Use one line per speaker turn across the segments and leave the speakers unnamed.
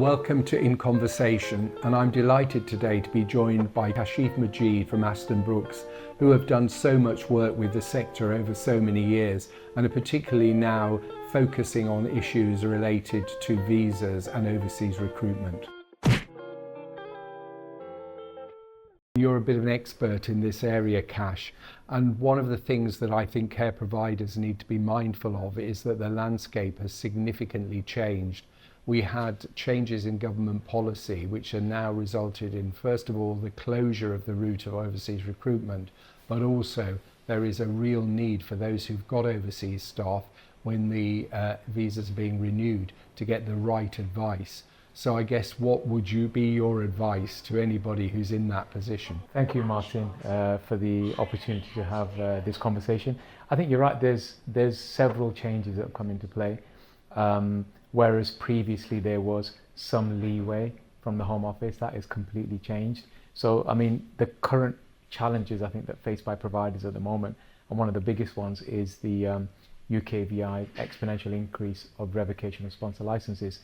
Welcome to In Conversation, and I'm delighted today to be joined by Kashif Majeed from Aston Brooks, who have done so much work with the sector over so many years and are particularly now focusing on issues related to visas and overseas recruitment. You're a bit of an expert in this area, Kash, and one of the things that I think care providers need to be mindful of is that the landscape has significantly changed. We had changes in government policy which are now resulted in, first of all, the closure of the route of overseas recruitment, but also there is a real need for those who've got overseas staff when the visas are being renewed to get the right advice. So I guess what would be your advice to anybody who's in that position?
Thank you, Martin, for the opportunity to have this conversation. I think you're right, there's several changes that have come into play. Whereas previously there was some leeway from the Home Office, that is completely changed. So, I mean, the current challenges I think that faced by providers at the moment, and one of the biggest ones is the UKVI exponential increase of revocation of sponsor licenses.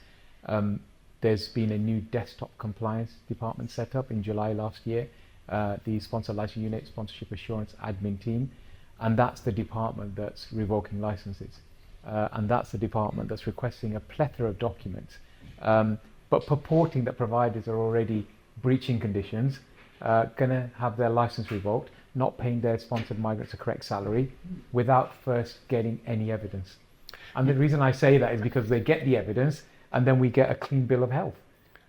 There's been a new desktop compliance department set up in July last year, the Sponsor License Unit, Sponsorship Assurance Admin Team, and that's the department that's revoking licenses. And that's the department that's requesting a plethora of documents, but purporting that providers are already breaching conditions, going to have their license revoked, not paying their sponsored migrants a correct salary without first getting any evidence. And the reason I say that is because they get the evidence and then we get a clean bill of health.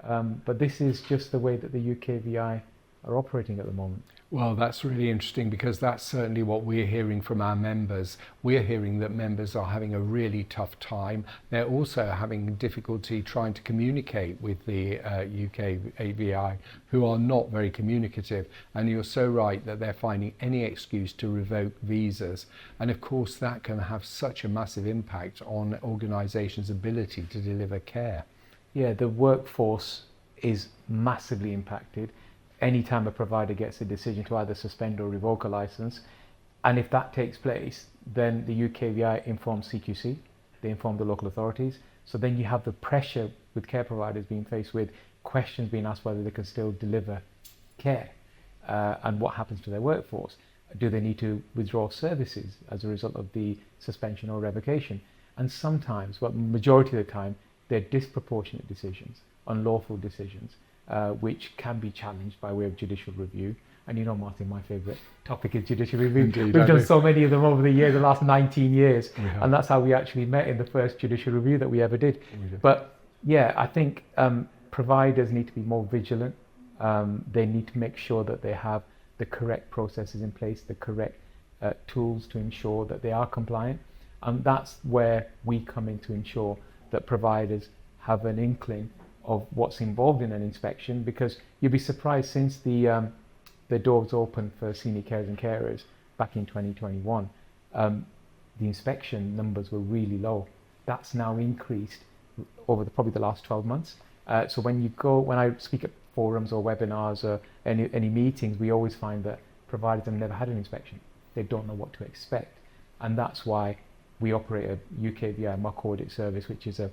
But this is just the way that the UKVI are operating at the moment.
Well, that's really interesting because that's certainly what we're hearing from our members. We're hearing that members are having a really tough time. They're also having difficulty trying to communicate with the UKVI, who are not very communicative. And you're so right that they're finding any excuse to revoke visas. And of course, that can have such a massive impact on organisations' ability to deliver care.
Yeah, the workforce is massively impacted. Anytime a provider gets a decision to either suspend or revoke a license, and if that takes place, then the UKVI informs CQC, they inform the local authorities. So then you have the pressure with care providers being faced with questions being asked whether they can still deliver care, and what happens to their workforce. Do they need to withdraw services as a result of the suspension or revocation? And sometimes, well, majority of the time, they're disproportionate decisions, unlawful decisions, which can be challenged by way of judicial review. And you know, Martin, my favourite topic is judicial review.
Indeed,
We've done so many of them over the years, the last 19 years. And that's how we actually met in the first judicial review that we ever did. But yeah, I think providers need to be more vigilant. They need to make sure that they have the correct processes in place, the correct tools to ensure that they are compliant. And that's where we come in to ensure that providers have an inkling of what's involved in an inspection, because you'll be surprised, since the doors opened for senior carers and carers back in 2021, the inspection numbers were really low. That's now increased over probably the last 12 months. So when I speak at forums or webinars or any meetings, we always find that providers have never had an inspection. They don't know what to expect. And that's why we operate a UKVI mock audit service, which is a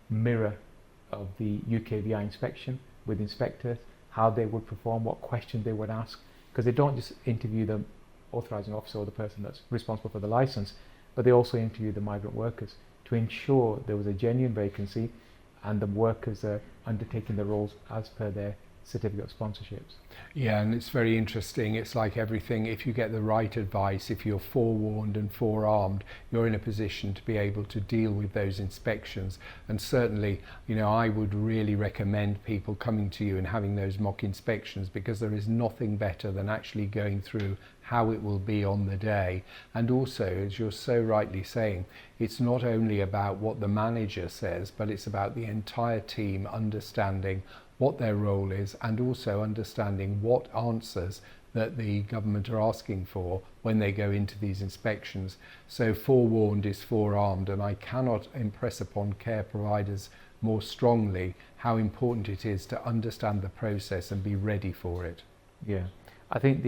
mirror of the UKVI inspection with inspectors, how they would perform, what questions they would ask, because they don't just interview the authorising officer or the person that's responsible for the licence, but they also interview the migrant workers to ensure there was a genuine vacancy and the workers are undertaking the roles as per their certificate of sponsorships.
Yeah, and it's very interesting. It's like everything, if you get the right advice, if you're forewarned and forearmed, you're in a position to be able to deal with those inspections. And certainly, you know, I would really recommend people coming to you and having those mock inspections, because there is nothing better than actually going through how it will be on the day. And also, as you're so rightly saying, it's not only about what the manager says, but it's about the entire team understanding what their role is, and also understanding what answers that the government are asking for when they go into these inspections. So forewarned is forearmed, and I cannot impress upon care providers more strongly how important it is to understand the process and be ready for it.
Yeah, I think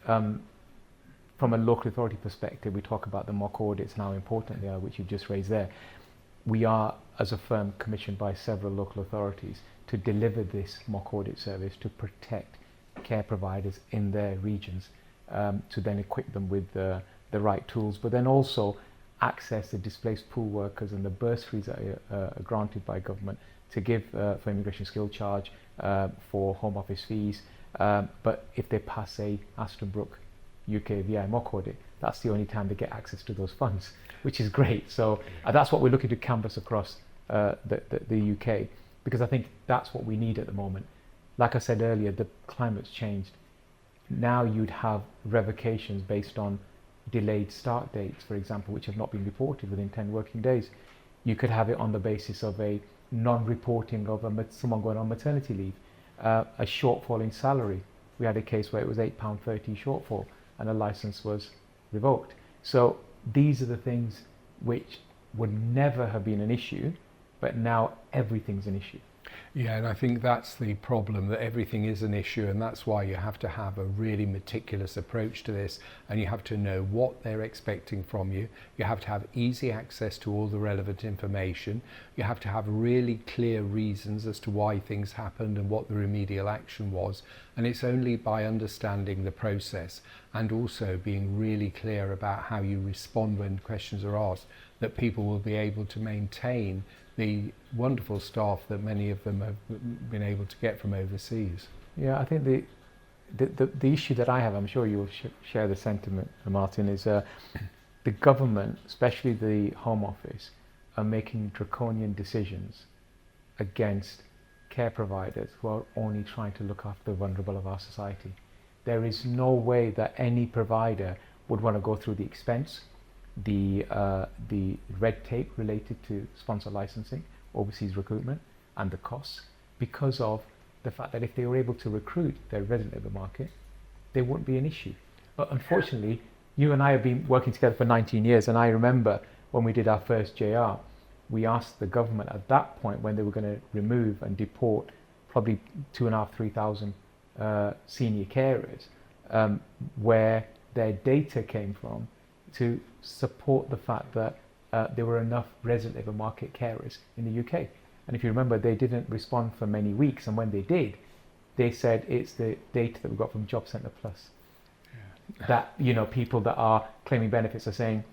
from a local authority perspective, we talk about the mock audits and how important they are, which you just raised there. we are, as a firm, commissioned by several local authorities to deliver this mock audit service to protect care providers in their regions, to then equip them with the right tools, but then also access the displaced pool workers and the bursaries that are granted by government to give for immigration skill charge, for home office fees. But if they pass a Aston Brooke UKVI mock audit, that's the only time they get access to those funds, which is great. So that's what we're looking to canvass across the UK, because I think that's what we need at the moment. Like I said earlier, the climate's changed. Now you'd have revocations based on delayed start dates, for example, which have not been reported within 10 working days. You could have it on the basis of a non-reporting of someone going on maternity leave, a shortfall in salary. We had a case where it was £8.30 shortfall and a license was revoked. So these are the things which would never have been an issue, but now everything's an issue.
Yeah, and I think that's the problem, that everything is an issue, and that's why you have to have a really meticulous approach to this, and you have to know what they're expecting from you. You have to have easy access to all the relevant information. You have to have really clear reasons as to why things happened and what the remedial action was. And it's only by understanding the process and also being really clear about how you respond when questions are asked that people will be able to maintain the wonderful staff that many of them have been able to get from overseas.
Yeah, I think the issue that I have, I'm sure you'll share the sentiment, Martin, is the government, especially the Home Office, are making draconian decisions against care providers who are only trying to look after the vulnerable of our society. There is no way that any provider would want to go through the expense, the red tape related to sponsor licensing, overseas recruitment, and the costs, because of the fact that if they were able to recruit their resident labour market, there wouldn't be an issue. But unfortunately, you and I have been working together for 19 years, and I remember when we did our first JR, we asked the government at that point when they were going to remove and deport probably 2,500, 3,000 senior carers, where their data came from, to support the fact that there were enough resident labour market carers in the UK. And if you remember, they didn't respond for many weeks, and when they did, they said it's the data that we got from Job Centre Plus. Yeah. That, you know, people that are claiming benefits are saying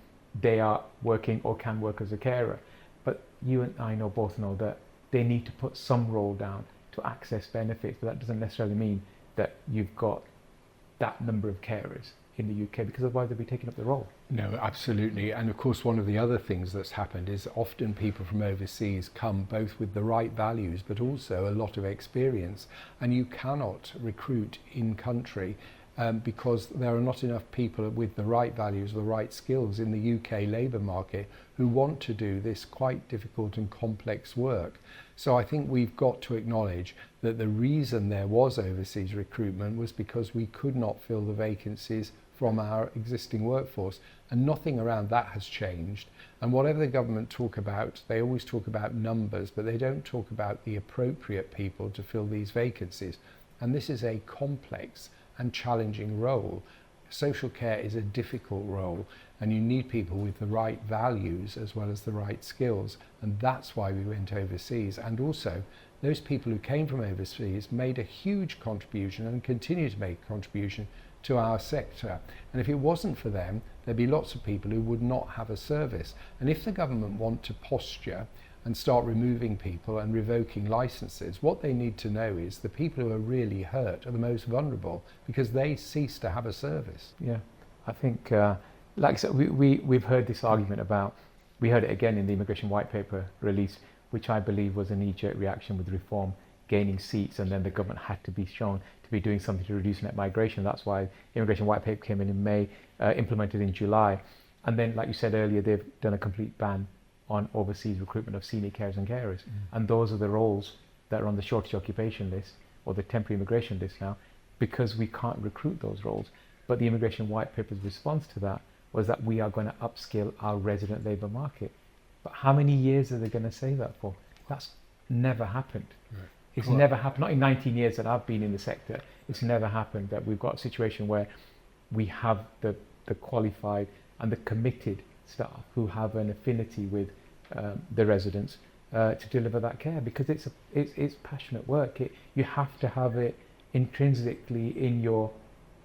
they are working or can work as a carer. But you and I both know that they need to put some role down to access benefits, but that doesn't necessarily mean that you've got that number of carers in the UK, because otherwise they'll be taking up the role.
No, absolutely. And of course, one of the other things that's happened is often people from overseas come both with the right values but also a lot of experience, and you cannot recruit in country because there are not enough people with the right values, the right skills in the UK labour market who want to do this quite difficult and complex work. So I think we've got to acknowledge that the reason there was overseas recruitment was because we could not fill the vacancies from our existing workforce, and nothing around that has changed. And whatever the government talk about, they always talk about numbers, but they don't talk about the appropriate people to fill these vacancies. And this is a complex and challenging role. Social care is a difficult role, and you need people with the right values as well as the right skills, and that's why we went overseas. And also, those people who came from overseas made a huge contribution and continue to make a contribution to our sector. And if it wasn't for them, there'd be lots of people who would not have a service. And if the government want to posture and start removing people and revoking licenses, what they need to know is the people who are really hurt are the most vulnerable, because they cease to have a service.
Yeah, I think, like I said, we've heard this argument about, we heard it again in the immigration white paper release, which I believe was a knee-jerk reaction with reform gaining seats, and then the government had to be shown to be doing something to reduce net migration. That's why the immigration white paper came in May, implemented in July. And then, like you said earlier, they've done a complete ban on overseas recruitment of senior carers and carers. And those are the roles that are on the shortage occupation list or the temporary immigration list now, because we can't recruit those roles. But the immigration white paper's response to that was that we are going to upskill our resident labour market. But how many years are they going to say that for? That's never happened. Right. It's never happened, not in 19 years that I've been in the sector. It's never happened that we've got a situation where we have the qualified and the committed staff who have an affinity with the residents to deliver that care, because it's passionate work. You have to have it intrinsically in your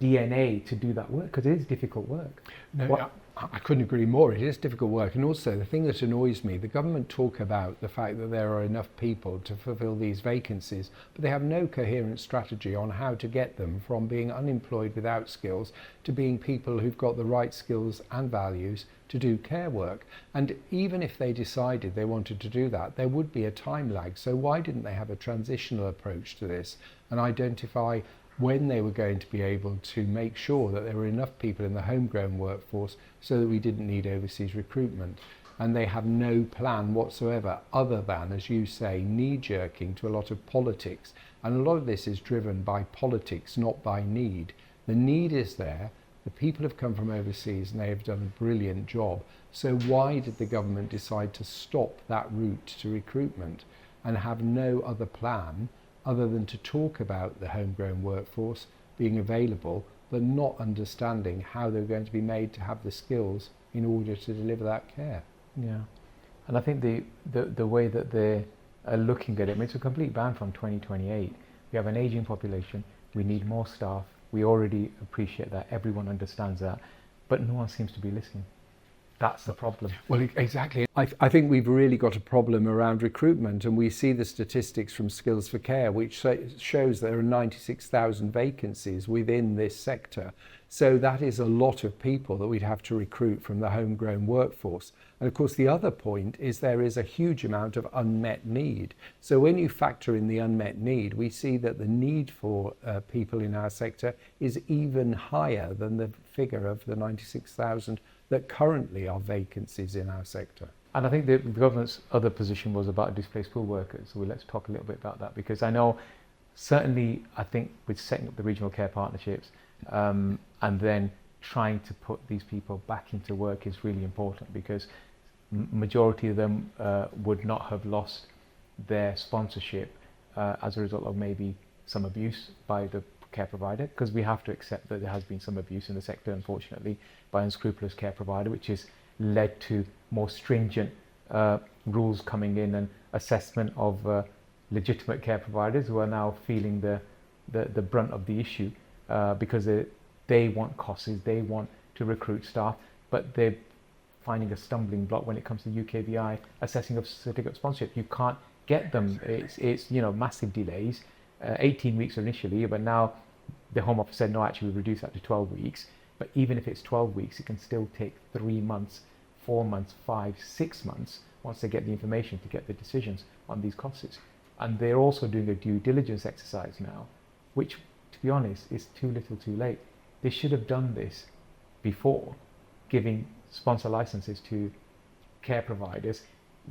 DNA to do that work, because it is difficult work.
No, I couldn't agree more. It is difficult work. And also the thing that annoys me, the government talk about the fact that there are enough people to fulfill these vacancies, but they have no coherent strategy on how to get them from being unemployed without skills to being people who've got the right skills and values to do care work. And even if they decided they wanted to do that, there would be a time lag. So why didn't they have a transitional approach to this and identify when they were going to be able to make sure that there were enough people in the homegrown workforce so that we didn't need overseas recruitment? And they have no plan whatsoever other than, as you say, knee-jerking to a lot of politics. And a lot of this is driven by politics, not by need. The need is there. The people have come from overseas and they have done a brilliant job. So why did the government decide to stop that route to recruitment and have no other plan other than to talk about the homegrown workforce being available, but not understanding how they're going to be made to have the skills in order to deliver that care?
Yeah, and I think the way that they are looking at it, I mean, it's a complete ban from 2028. We have an aging population, we need more staff, we already appreciate that, everyone understands that, but no one seems to be listening. That's the problem.
Well, exactly. I think we've really got a problem around recruitment, and we see the statistics from Skills for Care, which shows there are 96,000 vacancies within this sector. So that is a lot of people that we'd have to recruit from the homegrown workforce. And of course, the other point is there is a huge amount of unmet need. So when you factor in the unmet need, we see that the need for people in our sector is even higher than the figure of the 96,000 that currently are vacancies in our sector.
And I think the government's other position was about displaced pool workers. So let's talk a little bit about that, because I know certainly I think with setting up the regional care partnerships and then trying to put these people back into work is really important, because majority of them would not have lost their sponsorship as a result of maybe some abuse by the care provider, because we have to accept that there has been some abuse in the sector, unfortunately, by unscrupulous care provider, which has led to more stringent rules coming in and assessment of legitimate care providers who are now feeling the brunt of the issue because they want costs, they want to recruit staff, but they're finding a stumbling block when it comes to UKVI assessing of certificate of sponsorship. You can't get them. It's massive delays. 18 weeks initially, but now the Home Office said no, actually we reduced that to 12 weeks. But even if it's 12 weeks, it can still take 3 months, 4 months, 5, 6 months once they get the information to get the decisions on these costs. And they're also doing a due diligence exercise now, which, to be honest, is too little too late. They should have done this before giving sponsor licenses to care providers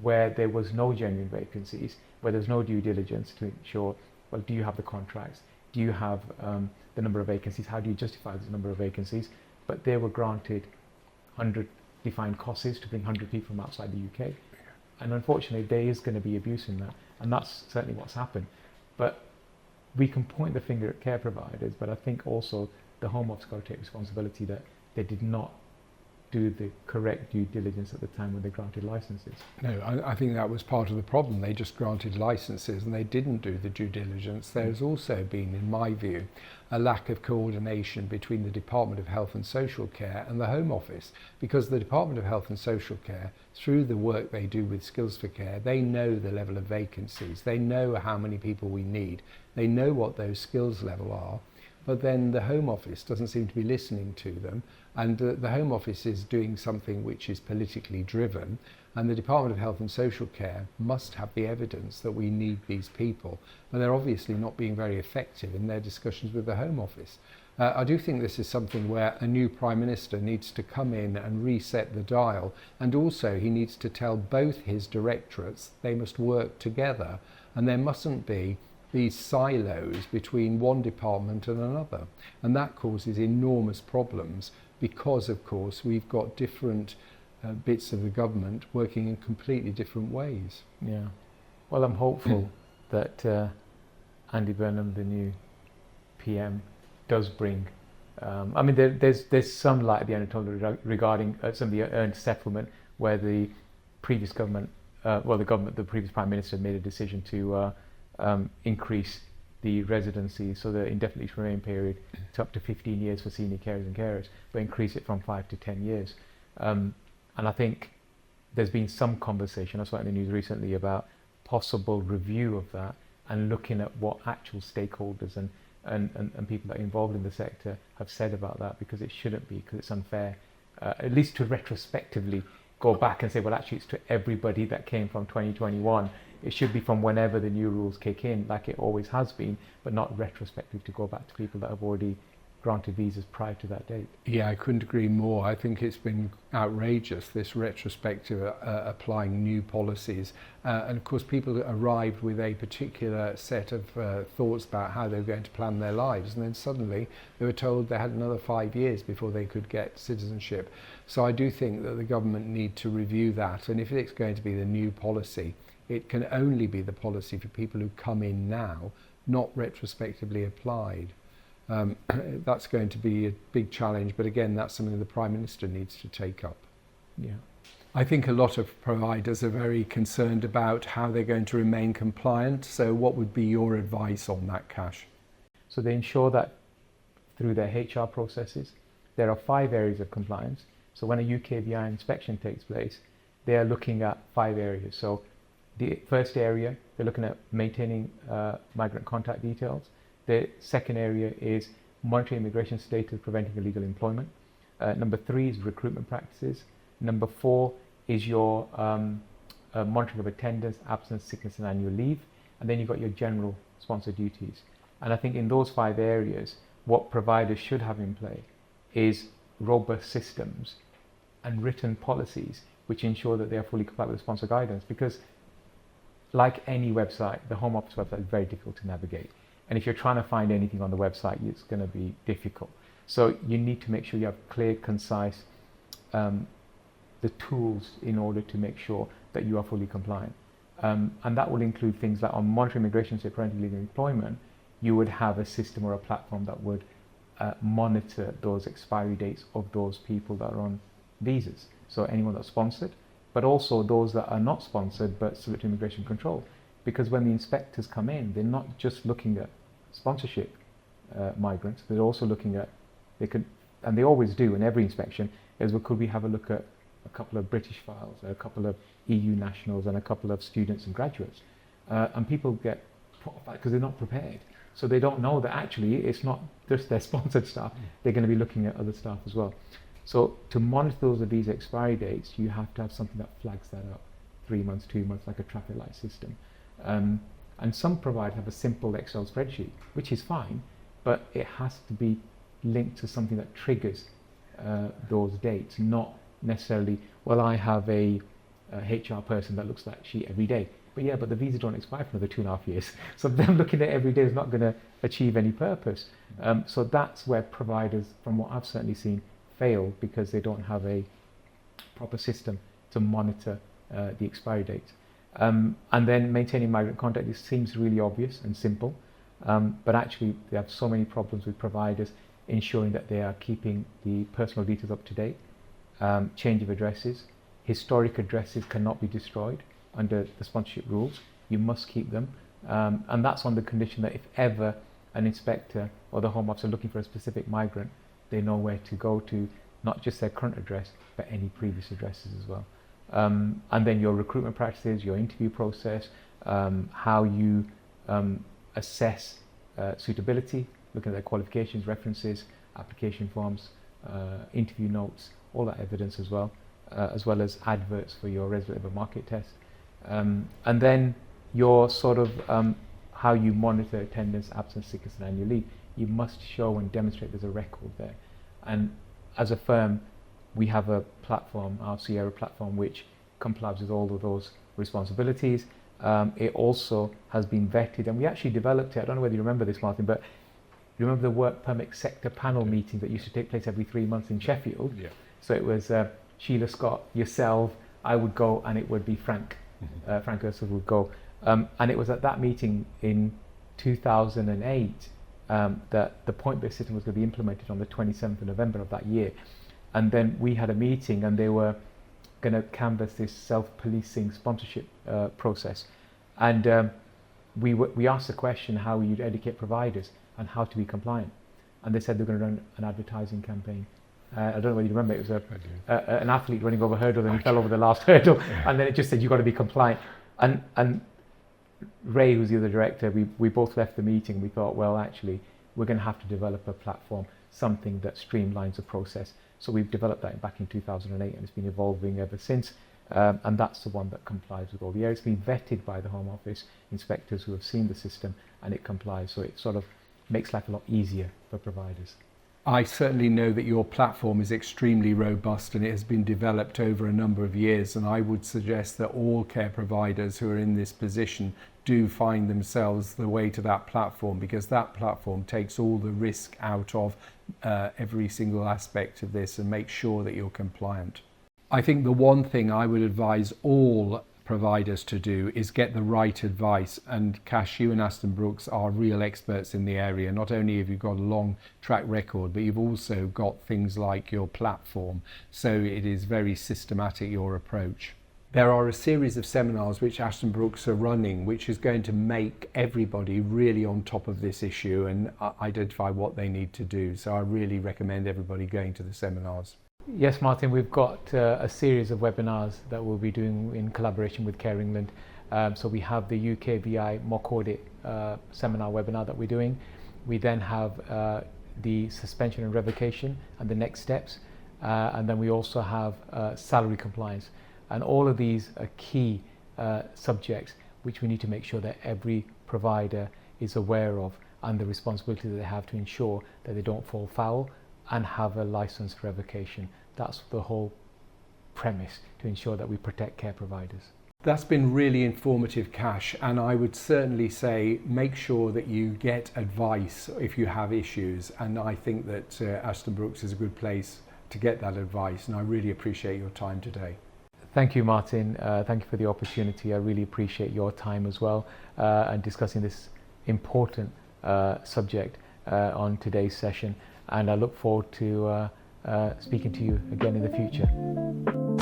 where there was no genuine vacancies, where there was no due diligence to ensure, well, do you have the contracts? Do you have the number of vacancies? How do you justify the number of vacancies? But they were granted 100 defined costs to bring 100 people from outside the UK. And unfortunately, there is going to be abuse in that. And that's certainly what's happened. But we can point the finger at care providers, but I think also the Home Office got to take responsibility that they did not do the correct due diligence at the time when they granted licenses.
No, I think that was part of the problem. They just granted licenses and they didn't do the due diligence. There's also been, in my view, a lack of coordination between the Department of Health and Social Care and the Home Office, because the Department of Health and Social Care, through the work they do with Skills for Care, they know the level of vacancies, they know how many people we need, they know what those skills level are, but then the Home Office doesn't seem to be listening to them, and the Home Office is doing something which is politically driven, and the Department of Health and Social Care must have the evidence that we need these people, and they're obviously not being very effective in their discussions with the Home Office. I do think this is something where a new Prime Minister needs to come in and reset the dial, and also he needs to tell both his directorates they must work together, and there mustn't be these silos between one department and another, and that causes enormous problems because, of course, we've got different bits of the government working in completely different ways.
Yeah. Well, I'm hopeful that Andy Burnham, the new PM, does bring. I mean, there's some light at the end of the tunnel regarding some of the earned settlement, where the previous government the previous Prime Minister made a decision to increase the residency, so the indefinitely to remain period, to up to 15 years for senior carers and carers, but increase it from 5 to 10 years. And I think there's been some conversation, I saw it in the news recently, about possible review of that and looking at what actual stakeholders and people that are involved in the sector have said about that, because it shouldn't be, because it's unfair, at least to retrospectively go back and say, well, actually it's to everybody that came from 2021. It should be from whenever the new rules kick in, like it always has been, but not retrospective to go back to people that have already granted visas prior to that date.
Yeah, I couldn't agree more. I think it's been outrageous, this retrospective applying new policies. And of course, people arrived with a particular set of thoughts about how they were going to plan their lives. And then suddenly they were told they had another 5 years before they could get citizenship. So I do think that the government need to review that. And if it's going to be the new policy, it can only be the policy for people who come in now, not retrospectively applied. That's going to be a big challenge, but again, that's something the Prime Minister needs to take up.
Yeah.
I think a lot of providers are very concerned about how they're going to remain compliant. So what would be your advice on that, Kash?
So they ensure that through their HR processes, there are 5 areas of compliance. So when a UKVI inspection takes place, they are looking at 5 areas. So the first area, they're looking at maintaining migrant contact details. The second area is monitoring immigration status, preventing illegal employment. Number 3 is recruitment practices. Number 4 is your monitoring of attendance, absence, sickness and annual leave. And then you've got your general sponsor duties. And I think in those 5 areas, what providers should have in play is robust systems and written policies which ensure that they are fully compliant with sponsor guidance. Because like any website, the Home Office website is very difficult to navigate. And if you're trying to find anything on the website, it's going to be difficult. So you need to make sure you have clear, concise, the tools in order to make sure that you are fully compliant. And that will include things like on monitoring immigration, say preventing illegal employment, you would have a system or a platform that would monitor those expiry dates of those people that are on visas. So anyone that's sponsored, but also those that are not sponsored but subject to immigration control. Because when the inspectors come in, they're not just looking at sponsorship migrants, they're also looking at, and they always do in every inspection, is well, could we have a look at a couple of British files, a couple of EU nationals and a couple of students and graduates. And people get put off because they're not prepared. So they don't know that actually it's not just their sponsored staff, they're going to be looking at other staff as well. So to monitor those visa expiry dates, you have to have something that flags that up 3 months, 2 months, like a traffic light system. And some providers have a simple Excel spreadsheet, which is fine, but it has to be linked to something that triggers those dates, not necessarily, well, I have a HR person that looks like she every day. But yeah, but the visa don't expire for another 2.5 years. So them looking at every day is not going to achieve any purpose. So that's where providers, from what I've certainly seen, fail because they don't have a proper system to monitor the expiry dates. And then maintaining migrant contact, this seems really obvious and simple, but actually they have so many problems with providers ensuring that they are keeping the personal details up to date, change of addresses, historic addresses cannot be destroyed under the sponsorship rules, you must keep them, and that's on the condition that if ever an inspector or the Home Office are looking for a specific migrant, they know where to go to, not just their current address, but any previous addresses as well. And then your recruitment practices, your interview process, how you assess suitability, looking at their qualifications, references, application forms, interview notes, all that evidence as well as adverts for your resident labour market test. And then your sort of how you monitor attendance, absence, sickness and annual leave. You must show and demonstrate there's a record there. And as a firm, we have a platform, our Sierra platform, which complies with all of those responsibilities. It also has been vetted, and we actually developed it. I don't know whether you remember this, Martin, but you remember the work permit sector panel meeting that used to take place every 3 months in Sheffield? Yeah. So it was Sheila Scott, yourself, I would go, and it would be Frank. Frank Ursel would go. And it was at that meeting in 2008 that the point-based system was going to be implemented on the 27th of November of that year. And then we had a meeting, and there were going to canvass this self-policing sponsorship process. And we asked the question how you'd educate providers and how to be compliant. And they said they're going to run an advertising campaign. I don't know whether you remember, it was an athlete running over a hurdle and he fell over the last hurdle, and then it just said you've got to be compliant. And Ray, who's the other director, we both left the meeting and we thought, well, actually, we're going to have to develop a platform, something that streamlines the process. So we've developed that back in 2008 and it's been evolving ever since. And that's the one that complies with all the areas. It's been vetted by the Home Office inspectors who have seen the system, and it complies. So it sort of makes life a lot easier for providers.
I certainly know that your platform is extremely robust and it has been developed over a number of years, and I would suggest that all care providers who are in this position do find themselves the way to that platform, because that platform takes all the risk out of every single aspect of this and makes sure that you're compliant. I think the one thing I would advise all providers to do is get the right advice, and Kash, you and Aston Brooks are real experts in the area. Not only have you got a long track record, but you've also got things like your platform, so it is very systematic, your approach. There are a series of seminars which Aston Brooks are running, which is going to make everybody really on top of this issue and identify what they need to do. So I really recommend everybody going to the seminars.
Yes, Martin, we've got a series of webinars that we'll be doing in collaboration with Care England. So we have the UKVI mock audit seminar webinar that we're doing. We then have the suspension and revocation and the next steps. And then we also have salary compliance. And all of these are key subjects which we need to make sure that every provider is aware of, and the responsibility that they have to ensure that they don't fall foul and have a license revocation. That's the whole premise, to ensure that we protect care providers.
That's been really informative, Kash, and I would certainly say make sure that you get advice if you have issues, and I think that Aston Brooks is a good place to get that advice, and I really appreciate your time today.
Thank you, Martin. Thank you for the opportunity. I really appreciate your time as well, and discussing this important subject on today's session. And I look forward to speaking to you again in the future.